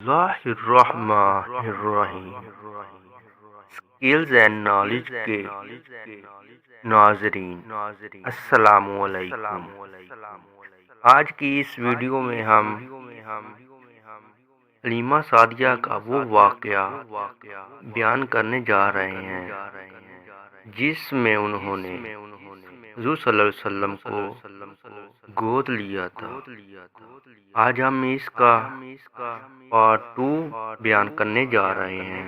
اللہ الرحمن الرحیم۔ Skills and knowledge کے ناظرین السلام علیکم۔ آج کی اس ویڈیو میں ہم حلیمہ سعدیہ کا وہ واقعہ بیان کرنے جا رہے ہیں جس میں انہوں نے حضور صلی اللہ علیہ وسلم کو گود لیا تھا۔ آج ہم اس کا پارٹ 2 بیان کرنے جا رہے ہیں۔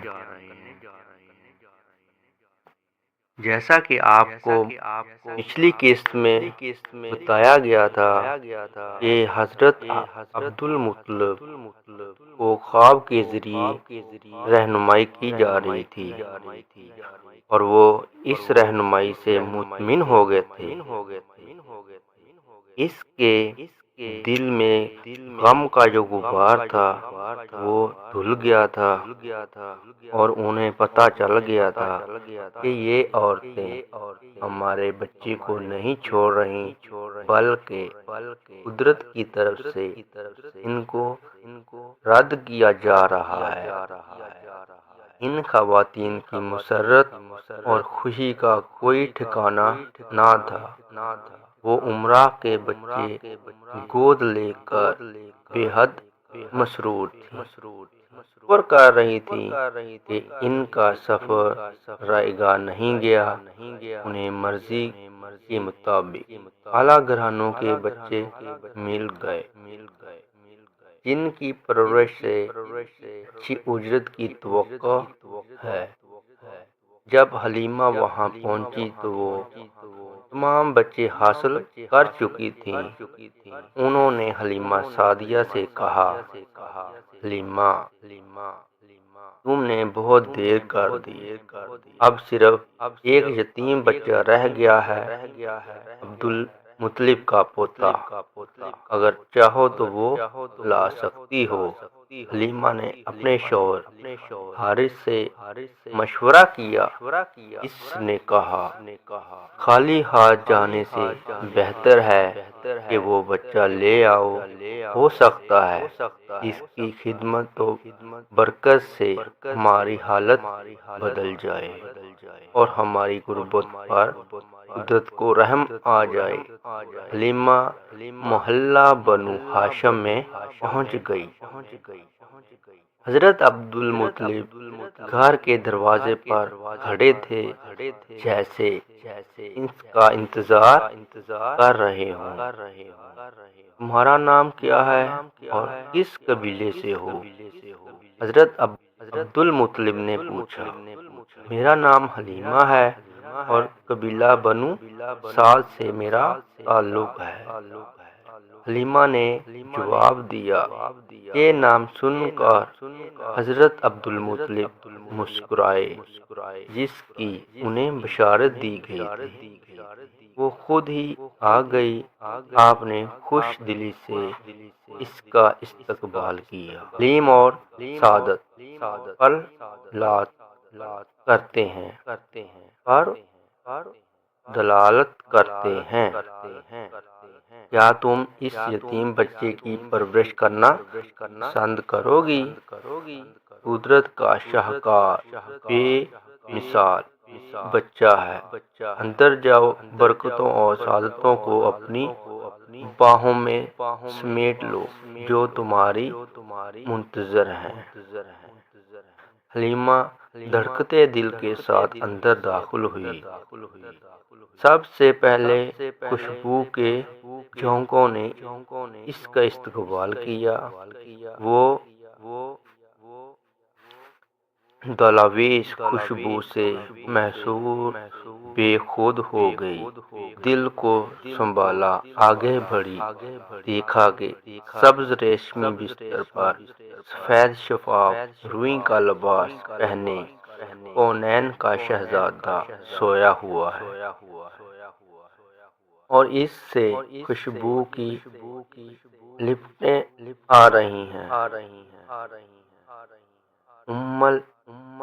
جیسا کہ آپ کو پچھلی قسط میں بتایا گیا تھا کہ حضرت عبد المطلب کو خواب کے ذریعے رہنمائی کی جا رہی تھی اور وہ اس رہنمائی سے مطمئن ہو گئے تھے۔ اس کے دل میں غم کا جو غبار تھا وہ دھل گیا تھا اور انہیں پتہ چل گیا تھا کہ یہ عورتیں ہمارے بچے کو نہیں چھوڑ رہی بلکہ قدرت کی طرف سے ان کو رد کیا جا رہا ہے۔ ان خواتین کی مسرت اور خوشی کا کوئی ٹھکانہ نہ تھا۔ وہ عمرہ کے بچے گود لے کر بے حد مسرور تھی اور کر رہی تھی کہ ان کا سفر رائے گاہ نہیں گیا۔ انہیں مرضی کے مطابق اعلیٰ گھرانوں کے بچے مل گئے جن کی پرورش سے اچھی اجرت کی توقع ہے۔ جب حلیمہ وہاں پہنچی تو وہ تمام بچے حاصل کر چکی تھیں۔ انہوں نے حلیمہ سعدیہ سے کہا، حلیمہ تم نے بہت دیر کر دی، اب صرف ایک یتیم بچہ رہ گیا ہے، عبد المطلب کا پوتا، اگر چاہو تو وہ لا سکتی ہو۔ حلیمہ نے اپنے شوہر حارث سے مشورہ کیا۔ اس نے کہا، خالی ہاتھ جانے سے بہتر ہے کہ وہ بچہ لے آؤ، ہو سکتا ہے اس کی خدمت و برکت سے ہماری حالت بدل جائے اور ہماری غربت پر قدرت کو رحم آ جائے۔ حلیمہ محلہ بنو ہاشم میں پہنچ گئی۔ حضرت عبد المطلب گھر کے دروازے پر کھڑے تھے جیسے اس کا انتظار کر رہے ہوں۔ تمہارا نام کیا ہے اور کس قبیلے سے ہو؟ حضرت عبد المطلب نے پوچھا۔ میرا نام حلیمہ ہے اور قبیلہ بنو سعد سے میرا تعلق ہے۔ حلیمہ نے جواب دیا۔ یہ نام سن کر حضرت عبد المطلب مسکرائے جس کی انہیں بشارت دی گئی تھی۔ وہ خود ہی آ گئی۔ آپ نے خوش دلی سے اس کا استقبال کیا۔ حلیم اور سعادت پر کرتے ہیں اور دلالت کرتے ہیں۔ کیا تم اس یتیم بچے کی پرورش کرنا پسند کرو گی؟ قدرت کا شاہکار بے مثال بچہ ہے۔ اندر جاؤ، برکتوں اور سعادتوں کو اپنی باہوں میں سمیٹ لو جو تمہاری منتظر ہیں۔ حلیمہ دھڑکتے دل کے ساتھ اندر داخل ہوئی۔ سب سے پہلے خوشبو کے جھونکوں نے اس کا استقبال کیا۔ وہ دلاویز خوشبو سے محصور بے خود ہو گئی۔ دل کو سنبھالا، آگے بڑھی، دیکھا کہ سبز ریشمی بستر پر سفید شفاف روئی کا لباس پہنے کونین کا شہزادہ سویا ہوا ہے اور اس سے خوشبو کی لپٹیں آ رہی ہیں۔ ام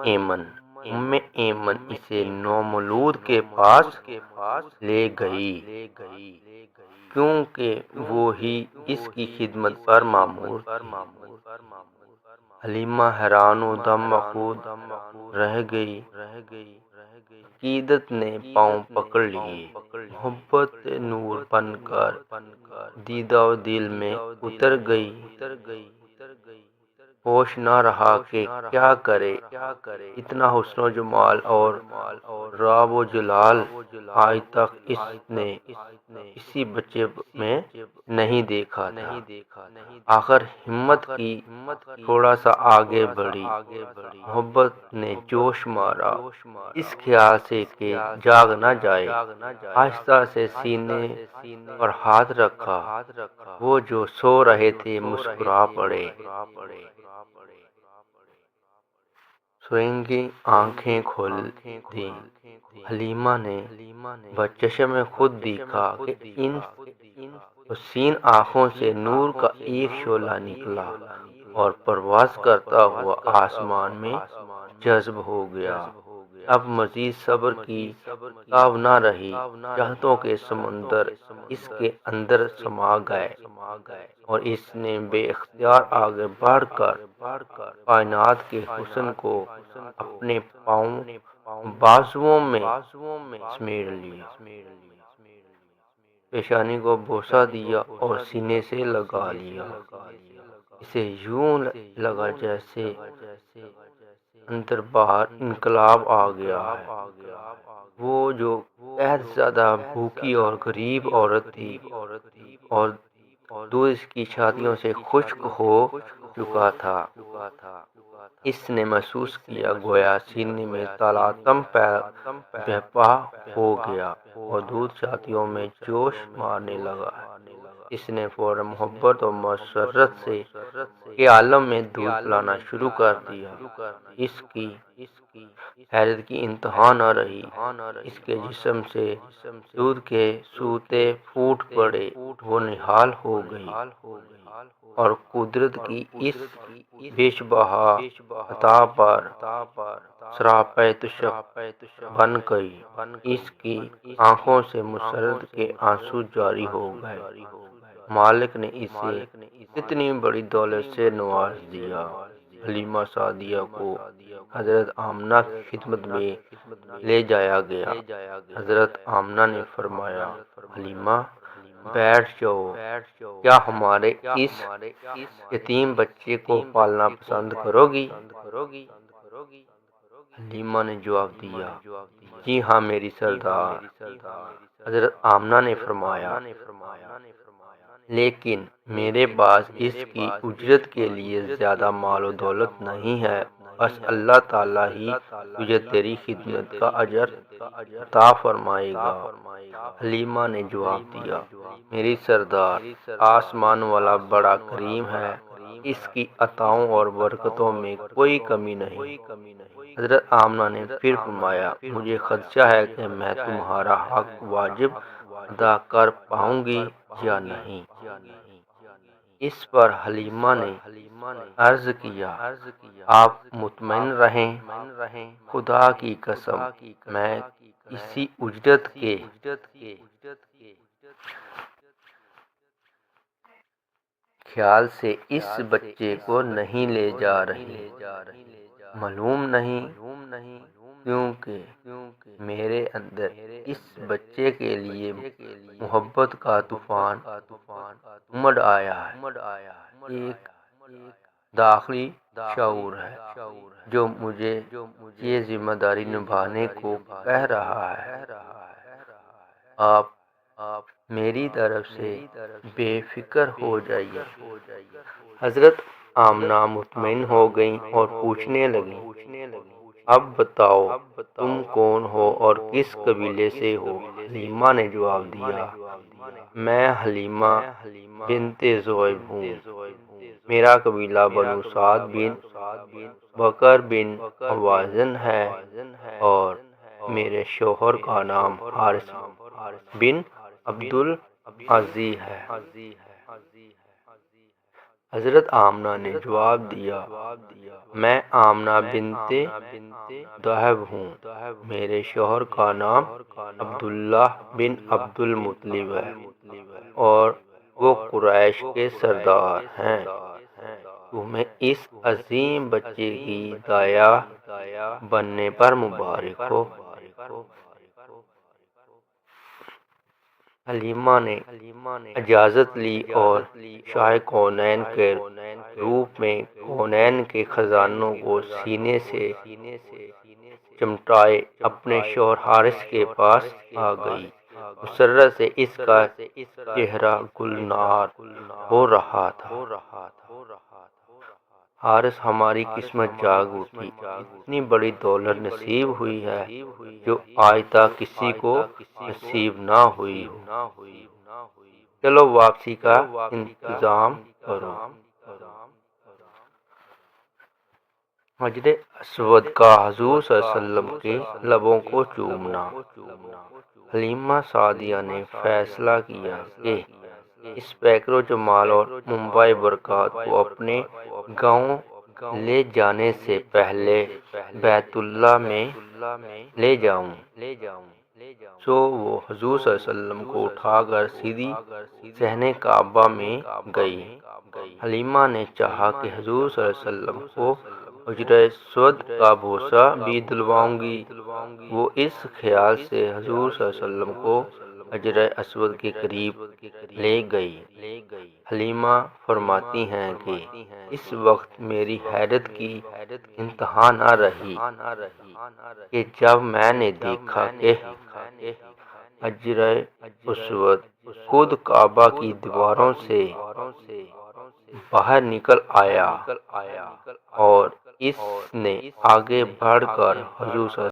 ایمن اسے نومولود کے پاس لے گئی کیونکہ وہ ہی اس کی خدمت پر مامور تھی۔ حلیمہ حیران و دم مخود رہ گئی۔ عقیدت نے پاؤں پکڑ لیے، محبت نور بن کر دیدہ و دل میں اتر گئی۔ ہوش نہ رہا کہ کیا کرے، اتنا حسن و جمال اور راب و جلال آج تک اس نے کسی بچے میں نہیں دیکھا تھا۔ آخر ہمت کی، تھوڑا سا آگے بڑھی، محبت نے جوش مارا اس خیال سے کہ جاگ نہ جائے۔ آہستہ سے سینے پر ہاتھ رکھا، وہ جو سو رہے تھے مسکرا پڑے۔ سوئنگی آنکھیں کھول دیں۔ حلیمہ نے بچشم خود دیکھا کہ ان حسین آنکھوں سے نور کا ایک شعلہ نکلا اور پرواز کرتا ہوا آسمان میں جذب ہو گیا۔ اب مزید صبر کی تاب نہ رہی، چاہتوں کے سمندر اس کے اندر سما گئے اور اس نے بے اختیار آگے بڑھ کر کائنات کے حسن کو اپنے بازوؤں میں سمیٹ لیا۔ پیشانی کو بوسہ دیا اور سینے سے لگا لیا۔ اسے یوں لگا جیسے اندر باہر انقلاب آ گیا ہے۔ وہ جو قحط زدہ بھوکی اور غریب عورت تھی اور دودھ اس کی چھاتیوں سے خشک ہو چکا تھا، اس نے محسوس کیا گویا سینے میں تلاطم برپا ہو گیا اور دودھ چھاتیوں میں جوش مارنے لگا ہے۔ اس نے فوراً محبت اور مسرت سے کے عالم میں دودھ پلانا شروع کر دیا۔ اس کی حیرت کی انتہا نہ رہی، اس کے جسم سے دودھ کے سوتے پھوٹ پڑے، وہ نہال ہو گئی اور قدرت کی اس بیش بہا عطا پر سراپے تشک بن گئی۔ اس کی آنکھوں سے مسرت کے آنسو جاری ہو گئے۔ مالک نے اسے اتنی بڑی دولت سے نواز دیا۔ حلیمہ سعدیہ کو حضرت آمنہ کی خدمت میں لے جایا گیا۔ حضرت آمنہ نے فرمایا، حلیمہ بیٹھ جاؤ، کیا ہمارے اس یتیم بچے کو پالنا پسند کرو گی؟ حلیمہ نے جواب دیا، جی ہاں میری سردار۔ حضرت آمنہ نے فرمایا، لیکن میرے پاس اس کی اجرت کے لیے زیادہ مال و دولت نہیں ہے، بس اللہ تعالیٰ ہی تجھے تیری خدمت کا اجر عطا فرمائے گا۔ حلیمہ نے جواب دیا، میری سردار، آسمان والا بڑا کریم ہے، اس کی عطاؤں اور برکتوں میں کوئی کمی نہیں۔ حضرت آمنہ نے پھر فرمایا، مجھے خدشہ ہے کہ میں تمہارا حق واجب ادا کر پاؤں گی یا نہیں۔ اس پر حلیمہ نے عرض کیا، آپ مطمئن رہیں، خدا کی قسم میں اسی اجرت کے خیال سے اس بچے کو نہیں لے جا رہی، معلوم نہیں کیونکہ میرے اندر اس بچے کے لیے محبت کا طوفان امڈ آیا ہے۔ ایک داخلی شعور ہے جو مجھے یہ ذمہ داری نبھانے کو کہہ رہا ہے۔ آپ میری طرف سے بے فکر ہو جائیے۔ حضرت آمنہ مطمئن ہو گئیں اور پوچھنے لگیں، اب بتاؤ تم کون ہو اور کس قبیلے سے ہو؟ حلیمہ نے جواب دیا، میں حلیمہ بنت ذؤیب ہوں، میرا قبیلہ بنو سعد بن بکر بن اوازن ہے اور میرے شوہر کا نام حارث بن عبد العزی ہے۔ حضرت آمنہ نے جواب دیا، میں آمنہ بنت دہب ہوں، میرے شوہر کا نام عبداللہ بن عبد المطلب ہے اور وہ قریش کے سردار ہیں۔ تمہیں اس عظیم بچے کی دایا بننے پر مبارک ہو۔ حلیمہ نے اجازت لی اور شاہ کونین کے روپ میں کونین کے خزانوں کو سینے سے چمٹائے اپنے شوہر حارث کے پاس آ گئی۔ مسرت سے اس کا چہرہ گلنار ہو رہا تھا۔ حارث، ہماری قسمت جاگ اٹھی، اتنی بڑی دولت نصیب ہوئی ہے جو آج تک کسی کو نصیب نہ ہوئی ہو۔ چلو واپسی کا انتظام کرو۔ حجر اسود کا حضور صلی اللہ علیہ وسلم کے لبوں کو چومنا۔ حلیمہ سعدیہ نے فیصلہ کیا کہ انسپکٹر جمال اور ممبئی برکات کو اپنے گاؤں لے جانے سے پہلے بیت اللہ میں لے جاؤں۔ سو وہ حضور صلی اللہ علیہ وسلم کو اٹھا کر سیدھی صحن کعبہ میں گئی۔ حلیمہ نے چاہا کہ حضور صلی اللہ علیہ وسلم کو حجر اسود کا بوسہ بھی دلواؤں گی۔ وہ اس خیال سے حضور صلی اللہ علیہ وسلم کو حجر اسود کے قریب لے گئی۔ حلیمہ فرماتی ہیں کہ اس وقت میری حیرت کی انتہا نہ رہی کہ جب میں نے دیکھا کہ حجر اسود خود کعبہ کی دیواروں سے باہر نکل آیا اور اس نے آگے بڑھ کر حضور صلی اللہ علیہ وسلم